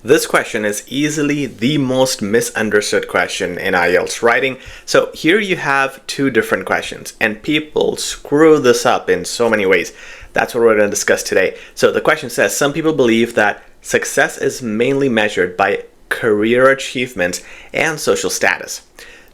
This question is easily the most misunderstood question in IELTS writing. So here you have two different questions and people screw this up in so many ways. That's what we're going to discuss today. So the question says, some people believe that success is mainly measured by career achievements and social status.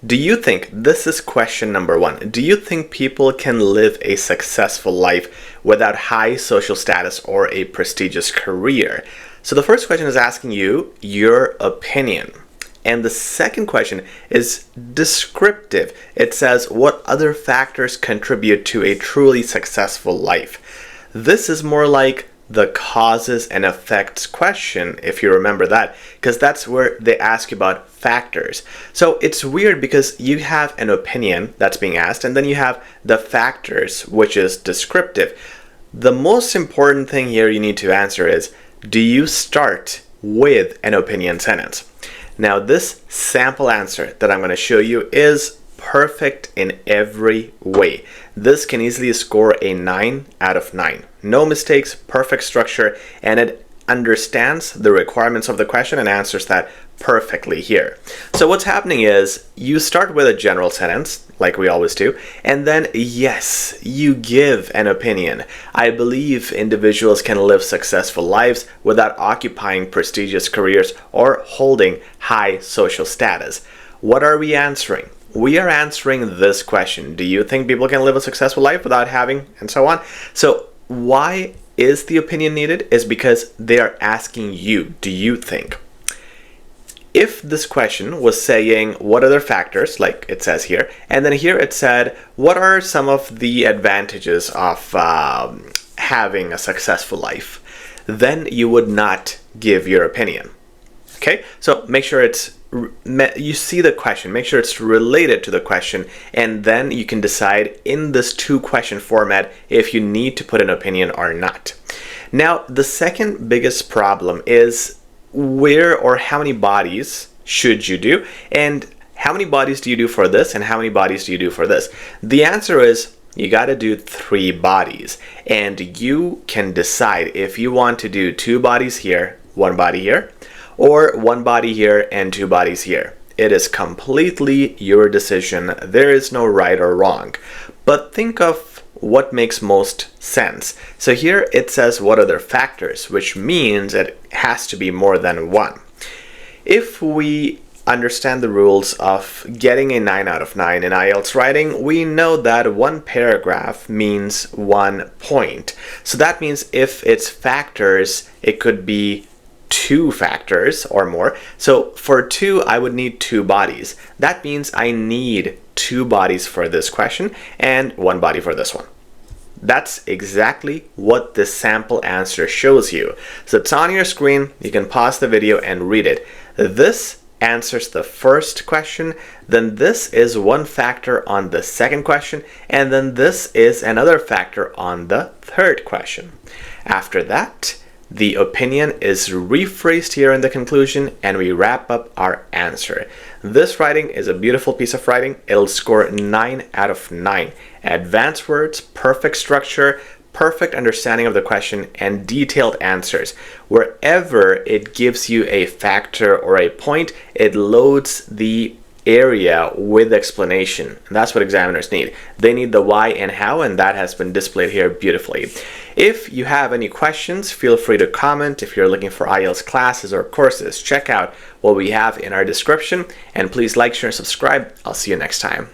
Do you think, this is question number one, do you think people can live a successful life without high social status or a prestigious career? So the first question is asking you your opinion. And the second question is descriptive. It says what other factors contribute to a truly successful life. This is more like the causes and effects question, if you remember that, because that's where they ask you about factors. So it's weird because you have an opinion that's being asked, and then you have the factors, which is descriptive. The most important thing here you need to answer is, do you start with an opinion sentence? Now, this sample answer that I'm going to show you is perfect in every way. This can easily score a 9 out of 9. No mistakes, perfect structure, and it understands the requirements of the question and answers that perfectly here. So what's happening is you start with a general sentence, like we always do, and then yes, you give an opinion. I believe individuals can live successful lives without occupying prestigious careers or holding high social status. What are we answering? We are answering this question. Do you think people can live a successful life without having, and so on? So why is the opinion needed? Is because they are asking you, do you think? If this question was saying what other factors, like it says here, and then here it said, what are some of the advantages of having a successful life? Then you would not give your opinion. Okay, so make sure you see the question, make sure it's related to the question, and then you can decide in this two question format if you need to put an opinion or not. Now, the second biggest problem is where or how many bodies should you do, and how many bodies do you do for this, and how many bodies do you do for this? The answer is you got to do 3 bodies, and you can decide if you want to do 2 bodies here, 1 body here, or 1 body here and 2 bodies here. It is completely your decision. There is no right or wrong. But think of what makes most sense. So here it says what other factors, which means it has to be more than 1. If we understand the rules of getting a 9 out of 9 in IELTS writing, we know that 1 paragraph means 1 point. So that means if it's factors, it could be 2 factors or more. So for 2, I would need 2 bodies. That means I need 2 bodies for this question and 1 body for this one. That's exactly what this sample answer shows you. So it's on your screen. You can pause the video and read it. This answers the first question, then this is 1 factor on the second question, and then this is another factor on the third question. After that, the opinion is rephrased here in the conclusion, and we wrap up our answer. This writing is a beautiful piece of writing. It'll score 9 out of 9. Advanced words, perfect structure, perfect understanding of the question, and detailed answers. Wherever it gives you a factor or a point, it loads the area with explanation. And that's what examiners need. They need the why and how, and that has been displayed here beautifully. If you have any questions, feel free to comment. If you're looking for IELTS classes or courses, check out what we have in our description, and please like, share, and subscribe. I'll see you next time.